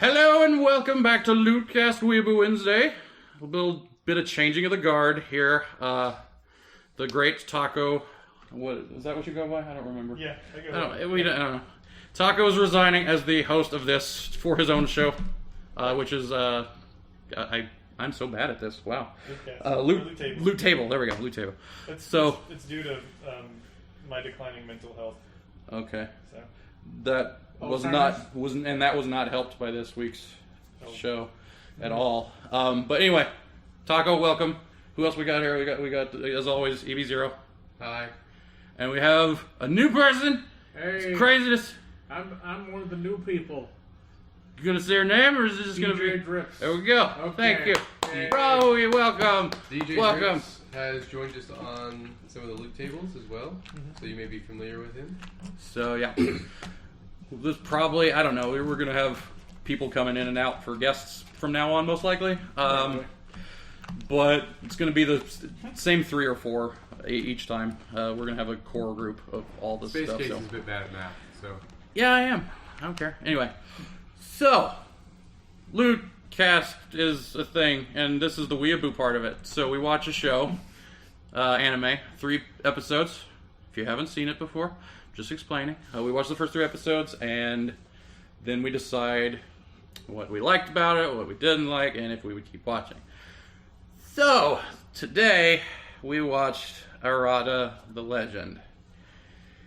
Hello and welcome back to Lootcast Weeaboo Wednesday. A little bit of changing of the guard here. The great Taco, what is that? What you go by? I don't remember. Yeah, I don't know. Taco is resigning as the host of this for his own show, which is I'm so bad at this. Wow. Loot Table. There we go. Loot Table. It's due to my declining mental health. Okay. So that was not helped by this week's show at all. But anyway, Taco, welcome. Who else we got here? We got as always EB0. Hi. And we have a new person. Hey. It's craziness. I'm one of the new people. You gonna say her name, or is this just gonna be? Drips. There we go. Okay. Thank you, Hey. bro. You're welcome. DJ Welcome. Drips has joined us on some of the loot tables as well, so you may be familiar with him. So yeah, this probably I don't know. We're gonna have people coming in and out for guests from now on, most likely. But it's gonna be the same 3 or 4 each time. We're gonna have a core group of all this stuff. SpaceKase So. is a bit bad at math, so Yeah, I am. I don't care. Anyway, so Lootcast is a thing, and this is the Weeaboo part of it. So we watch a show, anime, 3 episodes. If you haven't seen it before, just explaining. We watch the first 3 episodes, and then we decide what we liked about it, what we didn't like, and if we would keep watching. So today we watched Arata the Legend.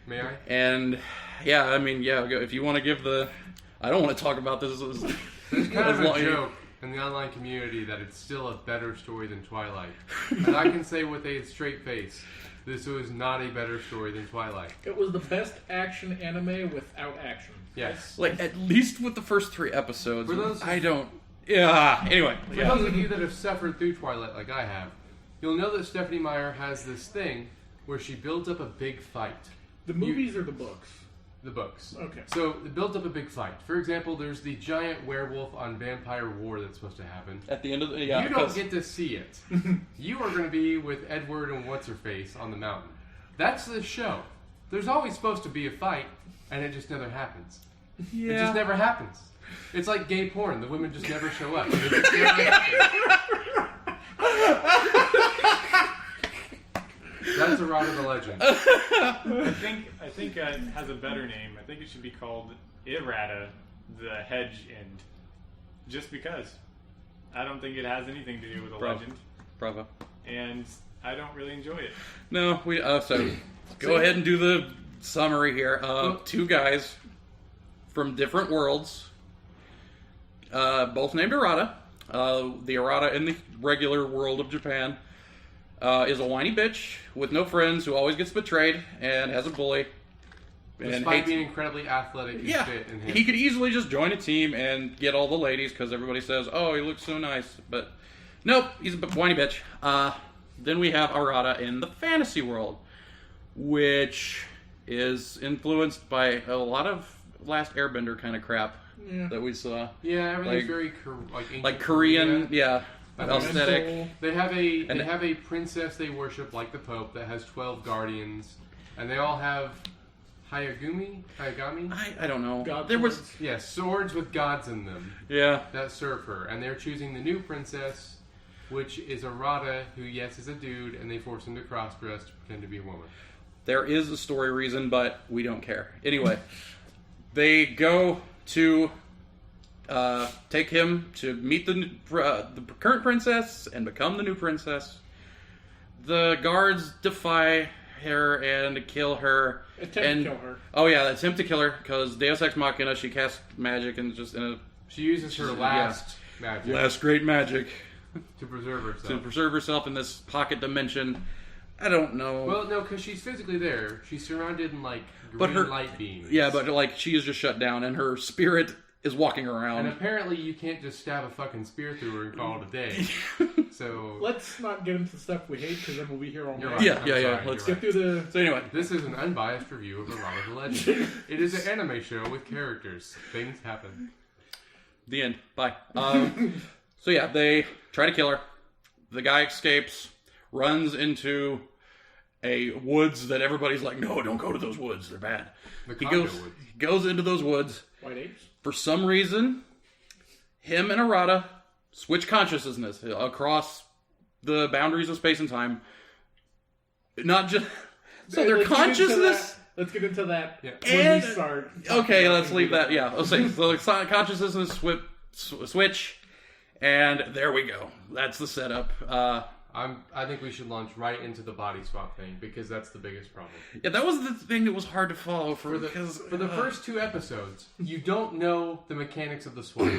may I? And yeah, I mean, yeah. If you want to give the, I don't want to talk about this. There's kind of a joke in the online community that it's still a better story than Twilight. And I can say with a straight face, this was not a better story than Twilight. It was the best action anime without action. Yes. Like at least with the first 3 episodes. For those- I don't. Yeah. Anyway. For Yeah. those of you that have suffered through Twilight like I have, you'll know that Stephanie Meyer has this thing where she builds up a big fight. The movies or the books? The books. Okay. So it built up a big fight. For example, there's the giant werewolf on Vampire War that's supposed to happen. At the end of the You don't get to see it. You are going to be with Edward and What's-Her-Face on the mountain. That's the show. There's always supposed to be a fight, and it just never happens. Yeah. It just never happens. It's like gay porn. The women just never show up. It just never happens. That's Arata the Legend. I think it has a better name. I think it should be called Arata the Hedge End. Just because. I don't think it has anything to do with a legend. Bravo. And I don't really enjoy it. No, we. So go ahead and do the summary here. 2 guys from different worlds, both named Arata. The Arata in the regular world of Japan is a whiny bitch with no friends who always gets betrayed and has a bully. Despite being incredibly athletic and fit and he could easily just join a team and get all the ladies because everybody says, "Oh, he looks so nice." But nope, he's a whiny bitch. Then we have Arata in the fantasy world, which is influenced by a lot of Last Airbender kind of crap that we saw. Yeah, everything's Like- very ancient Like Korean, Korea. aesthetic. They have a princess they worship like the Pope that has 12 guardians, and they all have Hayagami. I don't know. God There was swords. Swords with gods in them yeah. that serve her, and they're choosing the new princess, which is Arata, who is a dude, and they force him to cross-dress to pretend to be a woman. There is a story reason, but we don't care. Anyway, they go to take him to meet the current princess and become the new princess. The guards defy her and kill her. Attempt to kill her. Oh yeah, attempt to kill her because Deus Ex Machina. She casts magic and just in a She uses her last magic last great magic to preserve herself. to preserve herself in this pocket dimension. I don't know. Well, no, because she's physically there. She's surrounded in But green her- light beams. Yeah, but like she is just shut down, and her spirit is walking around. And apparently you can't just stab a fucking spear through her and call it a day. So Let's not get into stuff we hate because then we'll be here all You're night. right. Yeah, I'm yeah. sorry, Let's you're Get through the. So anyway, this is an unbiased review of Arata the Legend. It is an anime show with characters. Things happen. the end. Bye. So yeah, they try to kill her. The guy escapes, runs into a woods that everybody's like, no, don't go to those woods. They're bad. The He Congo goes, woods. he goes into those woods. White apes? For some reason, him and Arata switch consciousness across the boundaries of space and time. Not just... So their consciousness... Let's get into that when And- we start. Okay, let's leave that. Yeah, let's say so. The consciousness switch, and there we go. That's the setup. I think we should launch right into the body swap thing because that's the biggest problem. Yeah, that was the thing that was hard to follow for the first 2 episodes, you don't know the mechanics of the swap.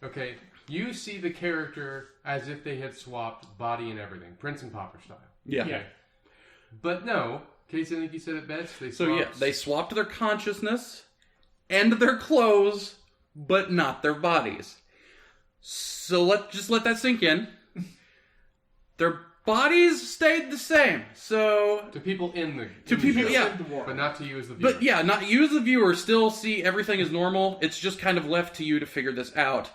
Okay, you see the character as if they had swapped body and everything, Prince and Pauper style. Yeah. Okay. But no, Casey, I think you said it best. They swapped their consciousness and their clothes, but not their bodies. So let that sink in. Their bodies stayed the same. So to people in the people, show, yeah, but not to you as the viewer. but yeah, not you as the viewer. Still see everything as normal. It's just kind of left to you to figure this out.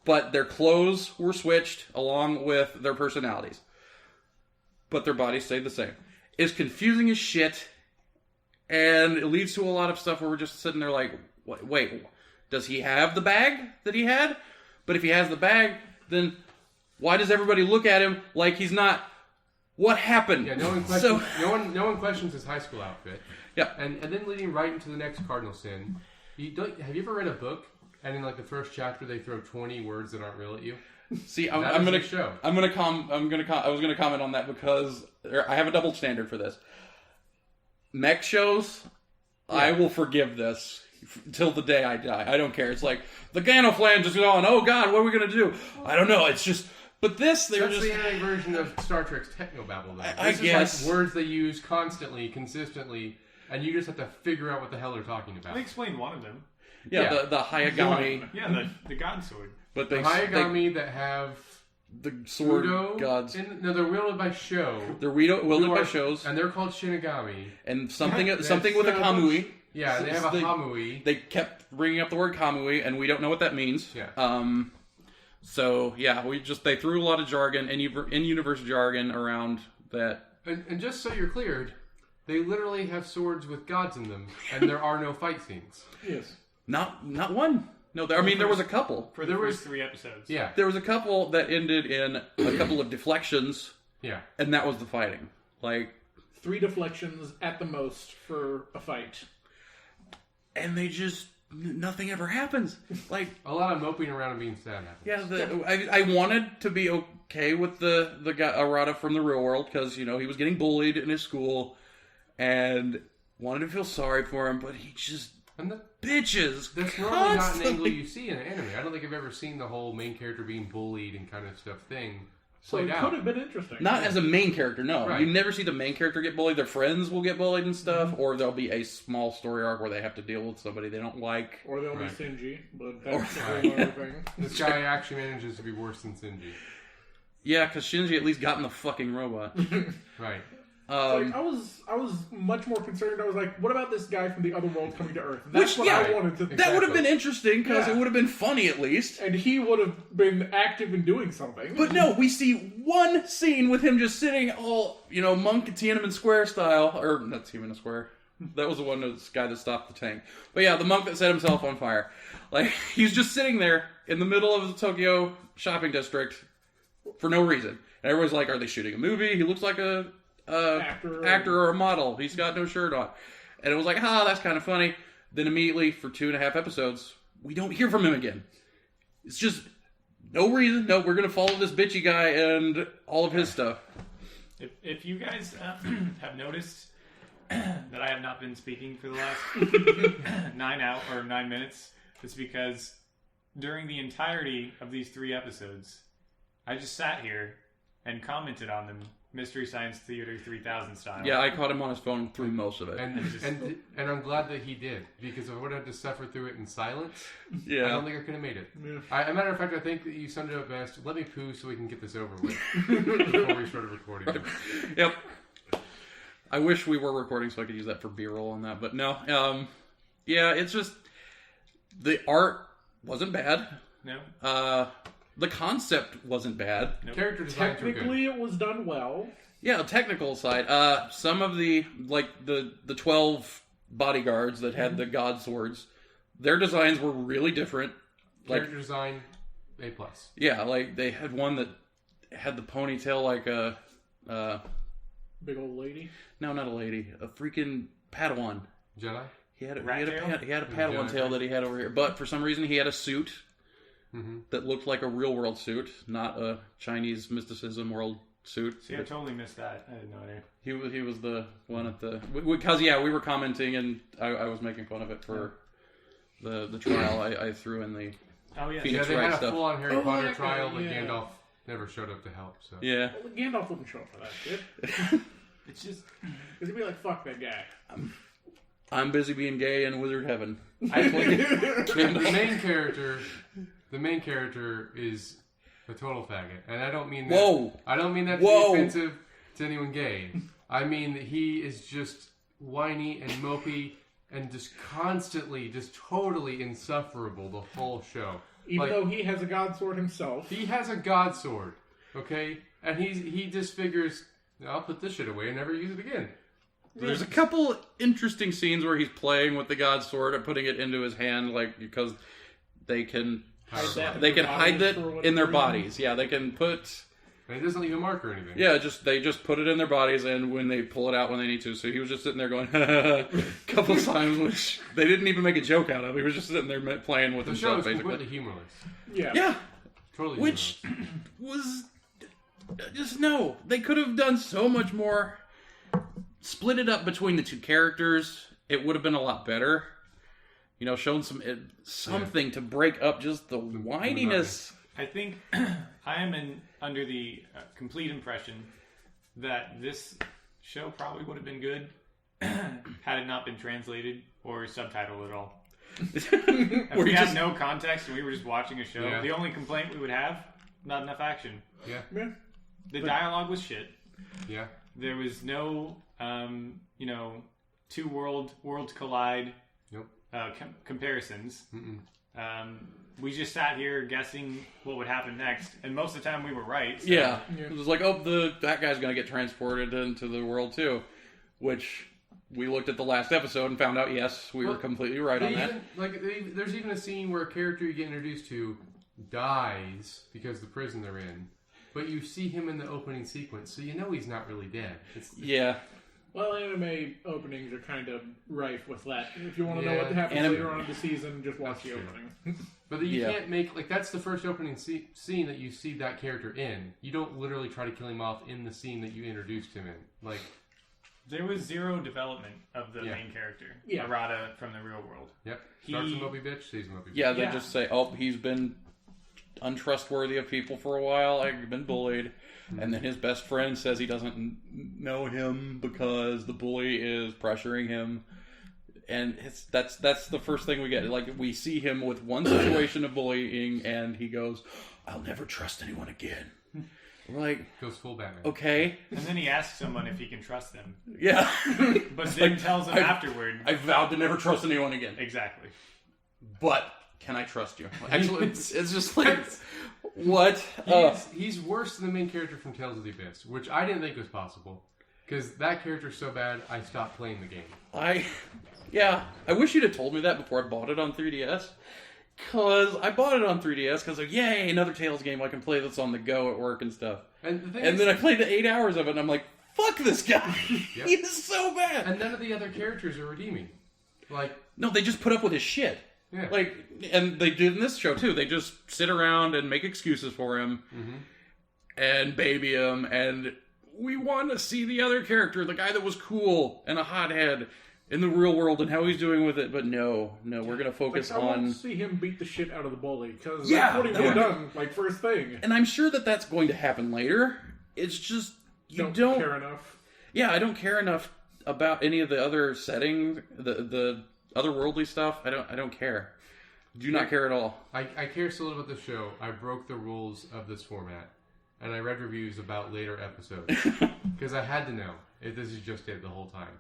But their clothes were switched along with their personalities, but their bodies stayed the same. It's confusing as shit, and it leads to a lot of stuff where we're just sitting there like, wait, does he have the bag that he had? But if he has the bag, then why does everybody look at him like he's not? What happened? Yeah, no one questions. No one questions his high school outfit. Yeah, and then leading right into the next cardinal sin. Have you ever read a book and in like the first chapter they throw 20 words that aren't real at you? see, I was gonna comment on that because I have a double standard for this. Mech shows, yeah. I will forgive this till the day I die. I don't care. It's like the Ganoflange is going. Oh God, what are we gonna do? I don't know. It's just. But this, that's the anime version of Star Trek's technobabble, though. I guess. Is like words they use constantly, consistently, and you just have to figure out what the hell they're talking about. They explained one of them. Yeah. The Hayagami. Yeah, the God Sword. But the Hayagami that have the sword Udo gods. No, they're wielded by Sho. They're wielded by shows, and they're called Shinigami. And something with a Kamui. Yeah, they have a Hamui. They kept bringing up the word Kamui, and we don't know what that means. Yeah. So yeah, they threw a lot of jargon in universe jargon around that. And just so you're cleared, they literally have swords with gods in them, and there are no fight scenes. Yes. Not one. No, there was a couple. For the first 3 episodes. Yeah. There was a couple that ended in a couple of deflections. Yeah. And that was the fighting. Like 3 deflections at the most for a fight. And they just nothing ever happens. Like a lot of moping around and being sad happens. Yeah, I wanted to be okay with the guy Arata from the real world because he was getting bullied in his school, and wanted to feel sorry for him, but he just bitches. That's normally not an angle you see in an anime. I don't think I've ever seen the whole main character being bullied and kind of stuff thing. So it could have been interesting. Not as a main character, no. Right. You never see the main character get bullied. Their friends will get bullied and stuff, or there'll be a small story arc where they have to deal with somebody they don't like. Or they'll be Shinji, but that's a whole other thing. This guy actually manages to be worse than Shinji. Yeah, because Shinji at least got in the fucking robot. Right. I was much more concerned. I was like, what about this guy from the other world coming to Earth? That's what I wanted to. That would have been interesting because it would have been funny at least, and he would have been active in doing something. But no, we see one scene with him just sitting all monk Tiananmen Square style, or not Tiananmen Square. That was the guy that stopped the tank. But yeah, the monk that set himself on fire. Like he's just sitting there in the middle of the Tokyo shopping district for no reason, and everyone's like, "Are they shooting a movie? He looks like a." Actor or a model. He's got no shirt on. And it was like, that's kind of funny. Then immediately, for 2.5 episodes, we don't hear from him again. It's just no reason. No, we're going to follow this bitchy guy and all of his stuff. If you guys have noticed that I have not been speaking for the last 9 minutes, it's because during the entirety of these 3 episodes, I just sat here and commented on them Mystery Science Theater 3000 style. Yeah, I caught him on his phone through most of it. And I'm glad that he did, because if I would have had to suffer through it in silence, I don't think I could have made it. Yeah. As a matter of fact, I think that you summed it up best. Let me poo so we can get this over with before we started recording. Yep. I wish we were recording so I could use that for B-roll on that, but no. Yeah, it's just the art wasn't bad. No. The concept wasn't bad. Nope. Character design technically it was done well. Yeah, technical side. Some of the 12 bodyguards that had the god swords, their designs were really different. Character design A+. Yeah, like they had one that had the ponytail like a big old lady. No, not a lady. A freaking Padawan. Jedi. He had a Padawan tail that he had over here, but for some reason he had a suit that looked like a real world suit, not a Chinese mysticism world suit. See, I totally missed that. I had no idea. He was the one at the because we were commenting and I was making fun of it for the trial. I threw in the Phoenix they Wright had a stuff. full-on Harry Potter trial, but Gandalf never showed up to help. So Yeah, well, Gandalf wouldn't show up for that shit. It's just Because he'd be like, "Fuck that guy." I'm busy being gay in wizard heaven. The main character is a total faggot, and I don't mean that. Whoa! I don't mean that to be offensive to anyone gay. I mean that he is just whiny and mopey and just constantly, just totally insufferable the whole show. Even though he has a god sword himself, he has a god sword, okay, and he just figures, I'll put this shit away and never use it again. There's a couple interesting scenes where he's playing with the god sword and putting it into his hand, like because they can hide that in their bodies. Yeah, they can put. And it doesn't leave a mark or anything. Yeah, they just put it in their bodies, and when they pull it out when they need to. So he was just sitting there going a couple times, which they didn't even make a joke out of. He was just sitting there playing with himself. The show is basically completely humorless. Yeah, totally. Which was just no. They could have done so much more. Split it up between the two characters. It would have been a lot better. You know, shown something to break up just the whininess. I think I am under the complete impression that this show probably would have been good had it not been translated or subtitled at all. If we had no context and we were just watching a show, the only complaint we would have, not enough action. Yeah. The dialogue was shit. Yeah. There was no, two worlds collide comparisons. We just sat here guessing what would happen next, and most of the time we were right. So. Yeah. It was like, that guy's going to get transported into the world too, which we looked at the last episode and found out, yes, we were completely right on that. There's even a scene where a character you get introduced to dies because of the prison they're in, but you see him in the opening sequence, so you know he's not really dead. Yeah. Well, anime openings are kind of rife with that. If you want to know what happens later on in the season, just watch the opening. But you can't make, that's the first opening scene that you see that character in. You don't literally try to kill him off in the scene that you introduced him in. There was zero development of the main character, Arata from the real world. Yep. Starts a mopey bitch, stays a mopey bitch. Yeah, they just say, he's been untrustworthy of people for a while, I've been bullied. And then his best friend says he doesn't know him because the bully is pressuring him. And that's the first thing we get. Like, we see him with one situation of bullying, and he goes, "I'll never trust anyone again." We're like, goes full Batman. Okay. And then he asks someone if he can trust them. Yeah. But then tells them afterward. I vowed to never trust anyone again. Exactly. But can I trust you? Actually, it's just like, what? He's worse than the main character from Tales of the Abyss, which I didn't think was possible. Because that character's so bad, I stopped playing the game. I wish you'd have told me that before I bought it on 3DS. Because I bought it on 3DS because, yay, another Tales game I can play that's on the go at work and stuff. And then I played the 8 hours of it, and I'm like, fuck this guy. Yep. He is so bad. And none of the other characters are redeeming. No, they just put up with his shit. Yeah. And they did in this show, too. They just sit around and make excuses for him and baby him, and we want to see the other character, the guy that was cool and a hothead in the real world and how he's doing with it. But no, we're going to focus on... I want to see him beat the shit out of the bully, because that's what he would have done, first thing. And I'm sure that that's going to happen later. It's just, you don't care enough. Yeah, I don't care enough about any of the other settings, the otherworldly stuff. I don't care. Do not care at all. I care so little about the show. I broke the rules of this format, and I read reviews about later episodes because I had to know if this is just it the whole time.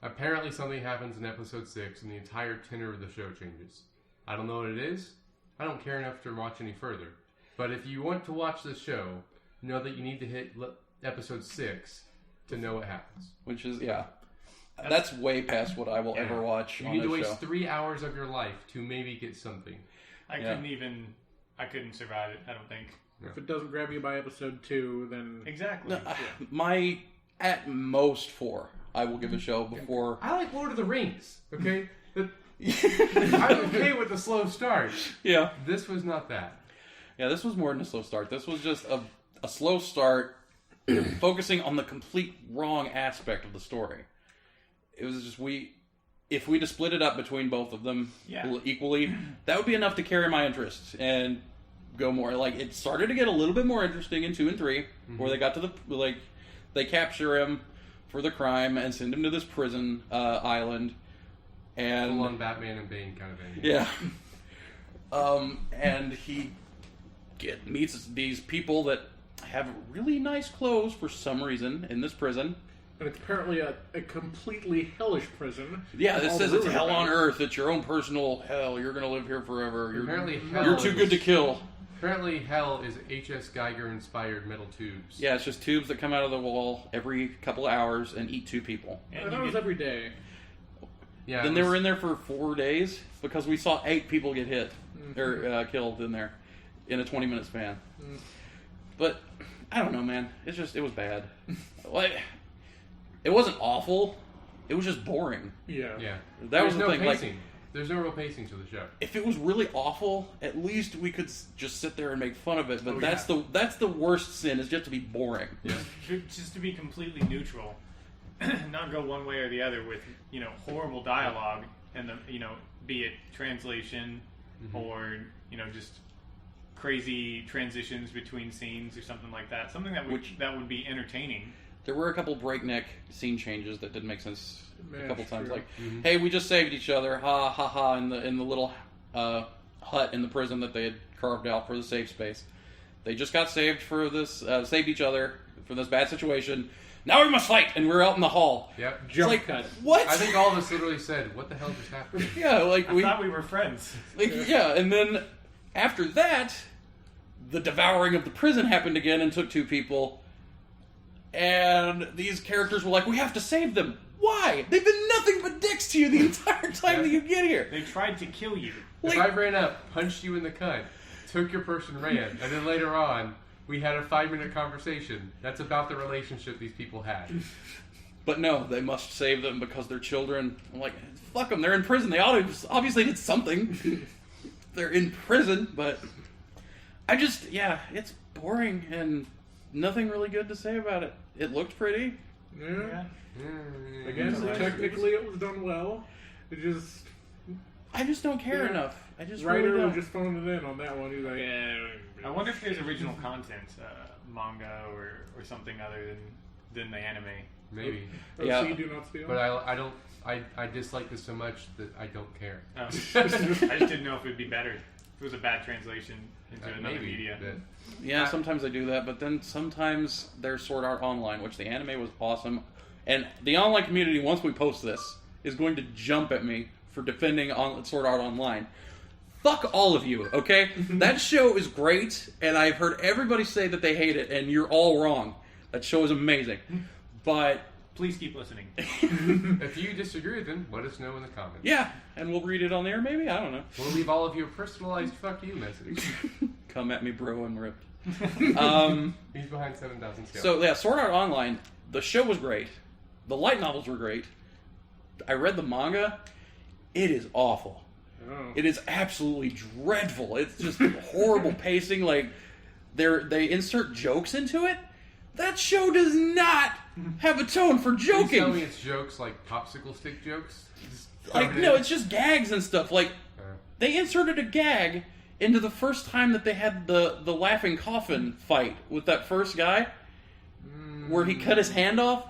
Apparently, something happens in episode 6, and the entire tenor of the show changes. I don't know what it is. I don't care enough to watch any further. But if you want to watch this show, know that you need to hit episode 6 to know what happens. Which is that's way past what I will ever watch. You need to waste 3 hours of your life to maybe get something. I couldn't even I couldn't survive it. I don't think. If it doesn't grab you by episode 2, then Exactly. No, my at most 4 I will give a show before. I like Lord of the Rings. Okay, I'm okay with the slow start. Yeah, This was not that. yeah. This was more than a slow start. This was just a slow start, focusing on the complete wrong aspect of the story. It was just if we just split it up between both of them equally, that would be enough to carry my interest and go more. Like, it started to get a little bit more interesting in 2 and 3, where they got to they capture him for the crime and send him to this prison island, and Full on Batman and Bane kind of thing. yeah, and he meets these people that have really nice clothes for some reason in this prison. and it's apparently a completely hellish prison. Yeah, this All says the it's rumors hell about on it. Earth. It's your own personal hell. You're gonna live here forever. Apparently, You're too good to kill. Apparently, hell is H.S. Geiger-inspired metal tubes. Yeah, it's just tubes that come out of the wall every couple of hours and eat 2 people. I thought it was every day. Yeah. Then they were in there for 4 days because we saw 8 people get hit or killed in there in a 20-minute span. But I don't know, man. It was bad. Like, it wasn't awful. It was just boring. Yeah. Yeah. That was There's the no thing. pacing. Like, There's no real pacing to the show. if it was really awful, at least we could just sit there and make fun of it. But Oh, that's the worst sin, is just to be boring. Yeah. Just to be completely neutral, not go one way or the other with horrible dialogue and be it translation or just crazy transitions between scenes or something like that. Something that would be entertaining. There were a couple breakneck scene changes that didn't make sense a couple times. True. Like, hey, we just saved each other, ha ha ha, in the little hut in the prison that they had carved out for the safe space. They just got saved for this, saved each other for this bad situation. Now we must fight, and we're out in the hall. Yep. It's Jump like, cut. what? I think all of us literally said, "What the hell just happened?" Yeah, like I thought we were friends. and then after that, the devouring of the prison happened again and took 2 people. And these characters were like, we have to save them. Why? They've been nothing but dicks to you the entire time that you get here. They tried to kill you. If I ran up, punched you in the cunt, took your purse and ran, and then later on, we had a 5-minute conversation. That's about the relationship these people had. But no, they must save them because they're children. I'm like, fuck them. They're in prison. They obviously did something. They're in prison, but it's boring and nothing really good to say about it. It looked pretty. Yeah. Mm. Again, technically it was done well. I just don't care enough. I just Writer really was don't. just phoned it in on that one. He's like, I wonder if there's original content, manga or something other than the anime. Maybe. Yeah. See, do not steal. But I don't. I dislike this so much that I don't care. Oh. I just didn't know if it'd be better if it was a bad translation into another Maybe, media. but Yeah, sometimes I do that, but then sometimes there's Sword Art Online, which the anime was awesome. And the online community, once we post this, is going to jump at me for defending Sword Art Online. Fuck all of you, okay? That show is great, and I've heard everybody say that they hate it, and you're all wrong. That show is amazing. But Please keep listening. if you disagree with them, let us know in the comments. yeah, and we'll read it on there, maybe? I don't know. We'll leave all of you a personalized "fuck you" message. Come at me, bro, and rip. He's behind 7,000 scale. So, yeah, Sword Art Online, the show was great. The light novels were great. I read the manga. It is awful. Oh. It is absolutely dreadful. It's just horrible pacing. Like, they insert jokes into it. That show does not have a tone for Please tell joking. me it's jokes like popsicle stick jokes. Like, no, it's just gags and stuff. Like, Uh, they inserted a gag into the first time that they had the laughing coffin fight with that first guy, where he cut his hand off.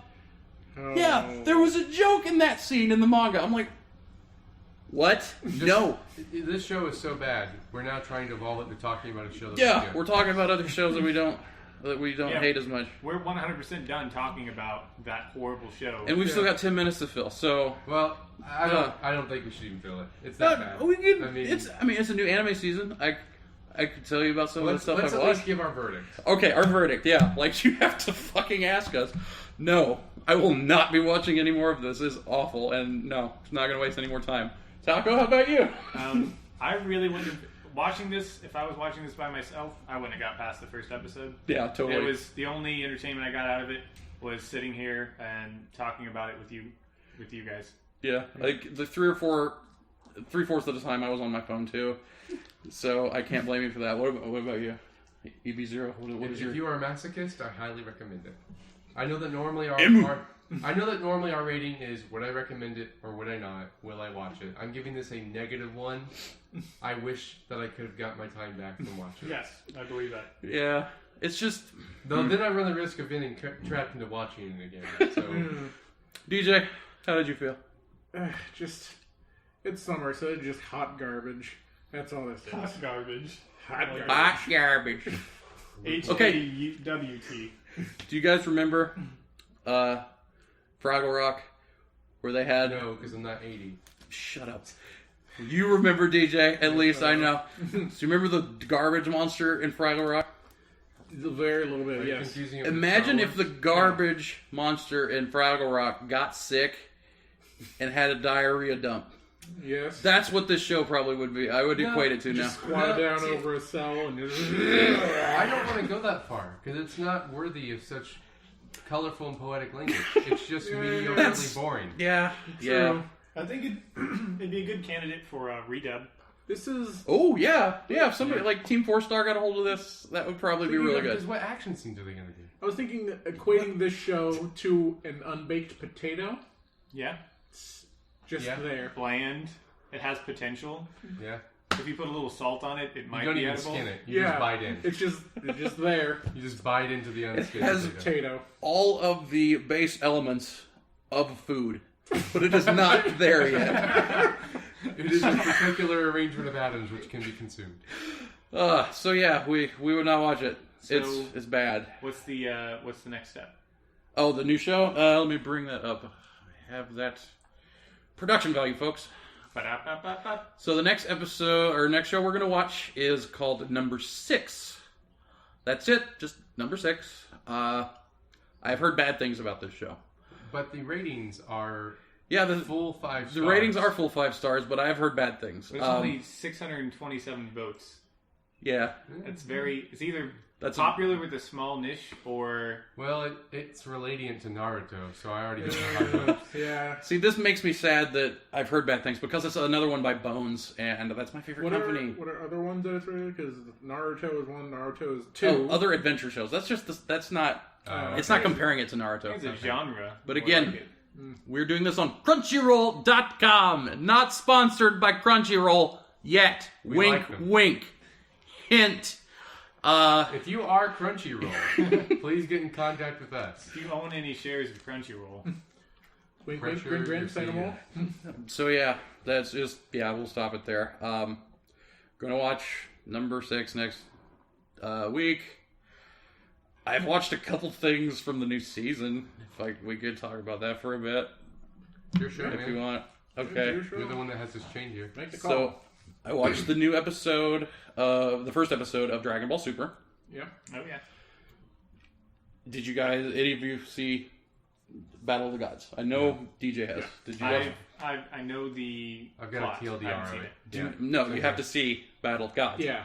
Oh. Yeah, there was a joke in that scene in the manga. I'm like, what? No. This show is so bad. We're now trying to evolve it to talking about a show. That Yeah, was we're talking about other shows that we don't Yeah. hate as much. We're 100% done talking about that horrible show. And we've still got 10 minutes to fill, so Well, I don't think we should even feel it. It's that bad. we could. I mean, it's a new anime season. I could tell you about some of the let's stuff at I've least watched. give our verdict. Okay, our verdict. Yeah, like you have to fucking ask us. No, I will not be watching any more of this. It's awful, and no, it's not going to waste any more time. Taco, how about you? I really wouldn't have watching this, if I was watching this by myself, I wouldn't have got past the first episode. Yeah, totally. It was the only entertainment I got out of it was sitting here and talking about it with you guys. Yeah, like the three-fourths of the time I was on my phone too, so I can't blame you for that. What about you, EB0? If you are a masochist, I highly recommend it. I know that normally our rating is would I recommend it or would I not? Will I watch it? I'm giving this a -1. I wish that I could have got my time back from watching it. Yes, I believe that. Yeah, it's just though then I run the risk of getting trapped into watching it again. So, DJ, how did you feel? Just it's summer, so it's just hot garbage. That's all this is. Hot garbage. Hot garbage. HAWT. Do you guys remember Fraggle Rock, where they had? No, because I'm not 80. Shut up. You remember, DJ? At least I know. So you remember the garbage monster in Fraggle Rock? Very little bit, yes. Imagine if the garbage monster in Fraggle Rock got sick and had a diarrhea dump. Yes. That's what this show probably would be. I would equate it to now. Squat down over a cell and just... I don't want to go that far, because it's not worthy of such colorful and poetic language. It's just mediocrely boring. Yeah. True. I think it'd be a good candidate for a redub. This is... Oh, yeah. Yeah, if somebody like Team 4-Star got a hold of this, that would probably be really good. Because what action scenes are they going to do? I was thinking that equating this show to an unbaked potato. Yeah. Just there. Bland. It has potential. Yeah. If you put a little salt on it, it might You don't be even edible. skin it. You just bite in. It's just there. You just bite into the unskinned has Potato. all of the base elements of food, but it is not there yet. It is a particular arrangement of atoms which can be consumed. So yeah, we would not watch it. So- It's bad. What's the next step? Oh, the new show? Let me bring that up. I have that production value, folks. Ba-da-ba-ba-ba. So the next episode, or next show we're going to watch is called Number 6. That's it, just Number 6. I've heard bad things about this show. But the ratings are the full 5 stars. The ratings are full 5 stars, but I've heard bad things. There's only 627 votes. Yeah. It's either That's popular with a small niche or... Well, it's relating to Naruto, so I already got the high votes. Yeah. See, this makes me sad that I've heard bad things because it's another one by Bones, and that's my favorite company. What are other ones that it's rated? Because Naruto is 1, Naruto is 2. Oh, other adventure shows. That's just that's not. It's not comparing it to Naruto. It's a genre. But again, we're doing this on Crunchyroll.com. Not sponsored by Crunchyroll yet. We Wink, like them. wink. Hint. If you are Crunchyroll, please get in contact with us. If you own any shares of Crunchyroll, Wink, Pressure wink, your say no more. So yeah, that's just we'll stop it there. Gonna watch Number 6 next week. I've watched a couple things from the new season. If we could talk about that for a bit, Your show, if you man. want. Okay. You're the one that has this change here. Make the call. So I watched the new episode, the first episode of Dragon Ball Super. Yeah. oh yeah. Did you guys, any of you see Battle of the Gods? I know DJ has. Did you guys? I know the I've got plot. a TLDR I haven't seen already. it. No, you have to see Battle of Gods. Yeah.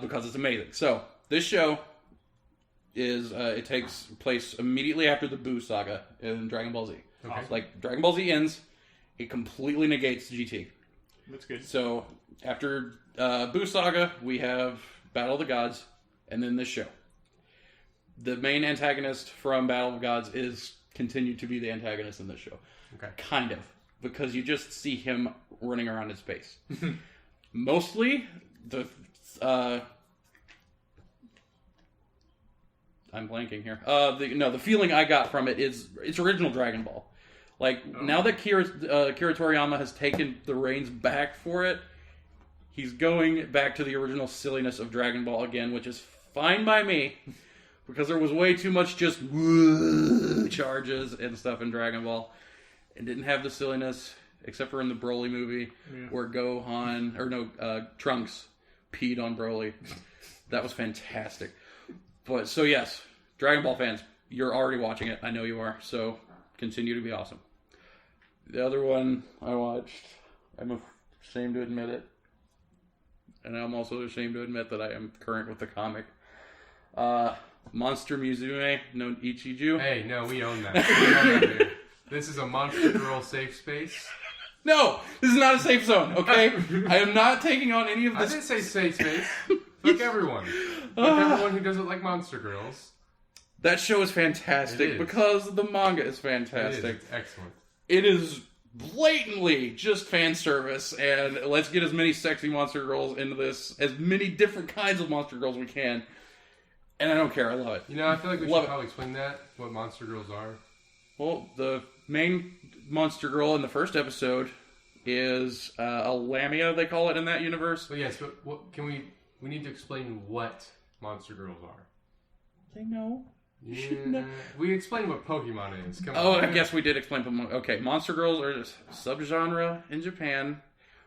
Because it's amazing. So this show is it takes place immediately after the Buu saga in Dragon Ball Z. Okay. Like Dragon Ball Z ends, it completely negates GT. That's good. So after Buu saga, we have Battle of the Gods, and then this show. The main antagonist from Battle of the Gods is continued to be the antagonist in this show. Okay. Kind of. Because you just see him running around in space. Mostly, I'm blanking here. The feeling I got from it is it's original Dragon Ball. Like, now that Kira Toriyama has taken the reins back for it, he's going back to the original silliness of Dragon Ball again, which is fine by me. Because there was way too much just charges and stuff in Dragon Ball. It didn't have the silliness, except for in the Broly movie, where Trunks peed on Broly. That was fantastic. But, so yes, Dragon Ball fans, you're already watching it. I know you are. So, continue to be awesome. The other one I watched, I'm ashamed to admit it, and I'm also ashamed to admit that I am current with the comic. Monster Musume no Ichiju. Hey, no, we own that. We own that, dude. This is a Monster Girl safe space. No, this is not a safe zone, okay? I am not taking on any of this. I didn't say safe space. Fuck everyone. Fuck everyone who doesn't like Monster Girls. That show is fantastic because the manga is fantastic. It is. It's excellent. It is blatantly just fan service, and let's get as many sexy Monster Girls into this, as many different kinds of Monster Girls we can. And I don't care, I love it. You know, I feel like we should probably explain that, what Monster Girls are. Well, the main Monster Girl in the first episode is a Lamia, they call it in that universe. Well, yes, but what, we need to explain what Monster Girls are. They know. Yeah, we explained what Pokemon is. Come on. Oh, I guess we did explain Pokemon. Okay, Monster Girls are a subgenre in Japan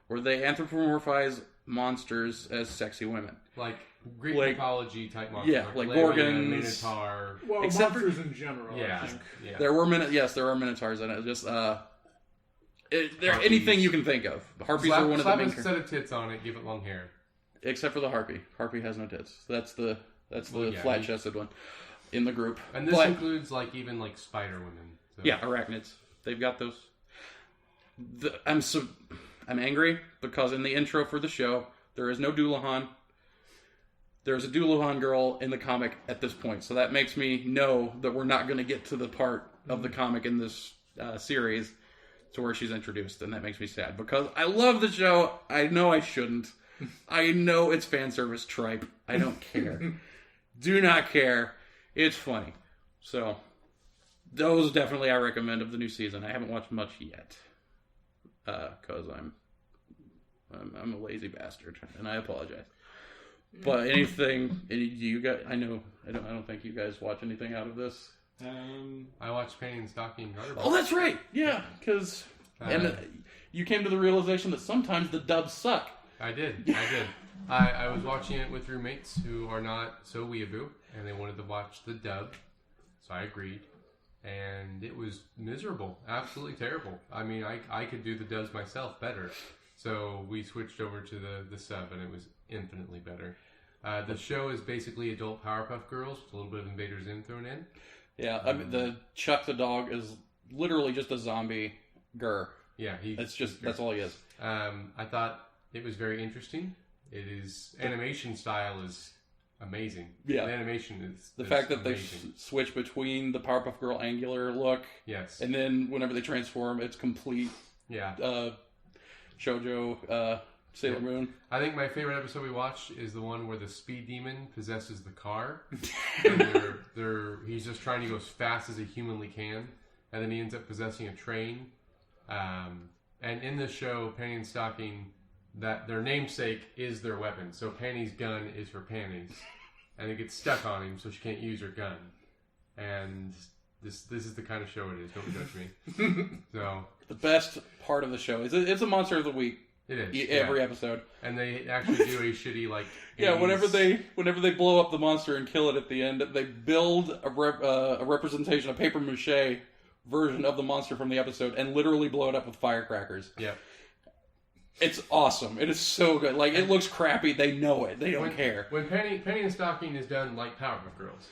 where they anthropomorphize monsters as sexy women. Like Greek mythology type monsters. Yeah, like Gorgons. Minotaur. Well, except monsters in general. Yeah. There were there are Minotaurs in it. Just anything you can think of. Harpies are one of the main. Slap a set of tits on it. Give it long hair. Except for the harpy. Harpy has no tits. That's the flat-chested one in the group. And this includes even spider women. So. Yeah, arachnids. They've got those. I'm angry because in the intro for the show there is no Doulahan. There's a Doulahan girl in the comic at this point, so that makes me know that we're not going to get to the part of the comic in this series to where she's introduced, and that makes me sad because I love the show. I know I shouldn't. I know it's fan service tripe. I don't care. Do not care. It's funny. So, those definitely I recommend of the new season. I haven't watched much yet. Because I'm a lazy bastard, and I apologize. But anything you guys, I don't think you guys watch anything out of this. I watched Penny and Stocking Garter. Oh, that's right. Yeah, because you came to the realization that sometimes the dubs suck. I did. I was watching it with roommates who are not so weeaboo, and they wanted to watch the dub, so I agreed. And it was miserable, absolutely terrible. I mean, I could do the dubs myself better. So we switched over to the sub, and it was infinitely better. The show is basically adult Powerpuff Girls with a little bit of Invader Zim thrown in. Yeah, I mean, the Chuck the dog is literally just a zombie gur. Yeah, that's all he is. I thought it was very interesting. It is animation style is amazing. Yeah, the animation is the fact that amazing. they switch between the Powerpuff Girl angular look. Yes, and then whenever they transform, it's complete. Yeah. Shoujo, Sailor Moon. I think my favorite episode we watched is the one where the speed demon possesses the car. And he's just trying to go as fast as he humanly can, and then he ends up possessing a train. And in the show, Penny and Stocking, that their namesake is their weapon. So Penny's gun is her panties, and it gets stuck on him, so she can't use her gun. And this is the kind of show it is. Don't judge me. So the best part of the show is it's a monster of the week. It is every episode, and they actually do a shitty yeah. Whenever they blow up the monster and kill it at the end, they build a representation, a paper mache version of the monster from the episode, and literally blow it up with firecrackers. Yeah. It's awesome. It is so good. It looks crappy. They know it. They don't care. When Penny and Stocking is done like Powerpuff Girls,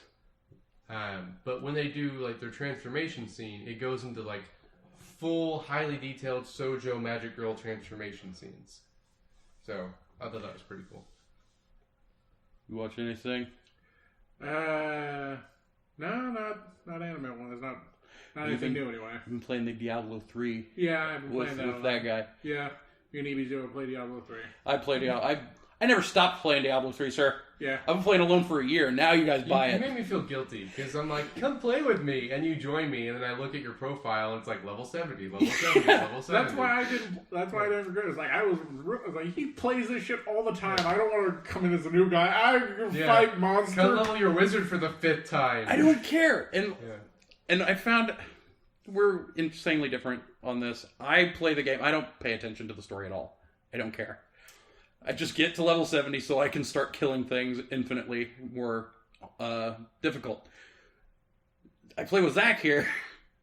but when they do their transformation scene, it goes into full, highly detailed Shoujo Magic Girl transformation scenes. So I thought that was pretty cool. You watch anything? No, not anime one. It's not anything new anyway. I've been playing the Diablo 3. Yeah, I've been playing with that guy. Yeah. Me and Evie's going to play Diablo 3. I play Diablo. I never stopped playing Diablo 3, sir. Yeah. I've been playing alone for a year. Now you guys buy it. You made me feel guilty because I'm like, come play with me, and you join me, and then I look at your profile, and it's like level 70, level 70, level 70. That's why I didn't regret it. It's like I was like, he plays this shit all the time. I don't want to come in as a new guy. I can fight monsters. Come level your wizard for the 5th time. I don't care. And I found we're insanely different on this. I play the game. I don't pay attention to the story at all. I don't care. I just get to level 70 so I can start killing things infinitely more difficult. I play with Zach here,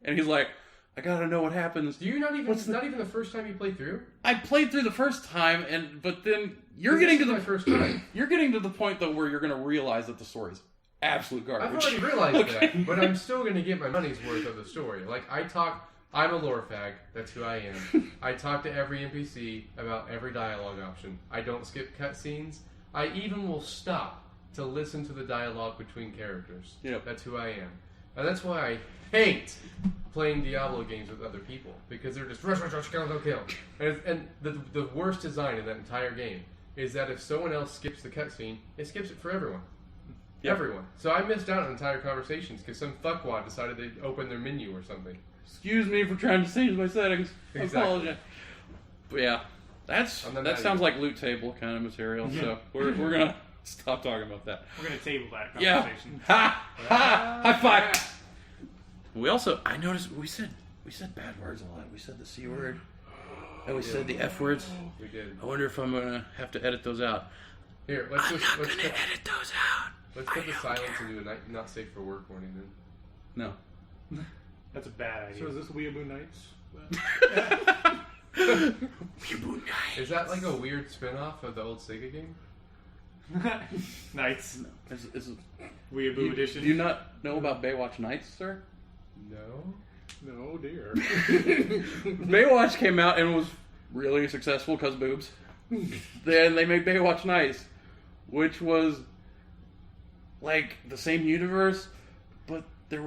and he's like, I gotta know what happens. Do you not even not even the first time you played through? I played through the first time, but then you're getting to the first time. You're getting to the point though where you're gonna realize that the story's absolute garbage. I've already realized that, but I'm still gonna get my money's worth of the story. Like I'm a lore fag. That's who I am. I talk to every NPC about every dialogue option. I don't skip cutscenes. I even will stop to listen to the dialogue between characters. Yep. That's who I am. And that's why I hate playing Diablo games with other people. Because they're just rush, kill. And the worst design in that entire game is that if someone else skips the cutscene, it skips it for everyone. Yep. Everyone. So I missed out on entire conversations because some fuckwad decided they'd open their menu or something. Excuse me for trying to change my settings. Exactly. I apologize. But yeah, that sounds like loot table kind of material. So we're gonna stop talking about that. We're gonna table that Yeah. conversation. High five. We also, I noticed we said bad words a lot. We said the C word. And we said the F words. We did. I wonder if I'm gonna have to edit those out. Here, let's edit those out. Let's put the silence into a not safe for work warning then. No. That's a bad idea. So is this Weeaboo Nights? Weeaboo Nights. Is that like a weird spin-off of the old Sega game? Nights. No. Is Weeaboo edition. Do you not know about Baywatch Nights, sir? No. No, dear. Baywatch came out and was really successful because boobs. Then they made Baywatch Nights, which was like the same universe, but the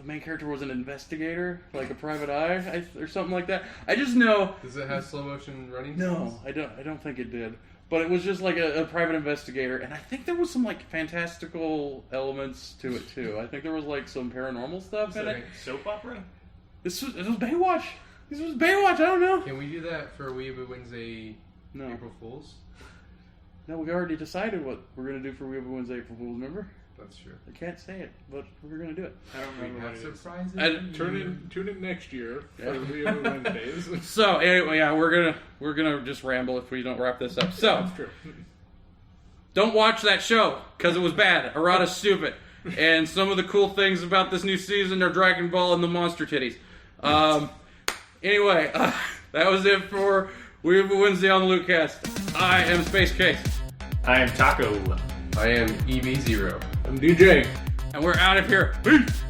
main character was an investigator, like a private eye, or something like that. I just know. Does it have slow motion running? No, I don't think it did. But it was just like a private investigator, and I think there was some like fantastical elements to it too. I think there was like some paranormal stuff in it. Soap opera? This was Baywatch. This was Baywatch. I don't know. Can we do that for Weeaboo Wednesday No. April Fools? No, we already decided what we're gonna do for Weeaboo Wednesday April Fools. Remember? That's true. I can't say it, but we're gonna do it. I don't remember what it is. Surprises. Tune in next year for Yeah. Weeaboo Wednesdays. So anyway, yeah, we're gonna just ramble if we don't wrap this up. So That's true. don't watch that show because it was bad. Arata's stupid, and some of the cool things about this new season are Dragon Ball and the monster titties. Anyway, that was it for Weeaboo Wednesday on the Lootcast. I am SpaceKase. I am Taco. I am EV0. I'm DJ. And we're out of here. Peace!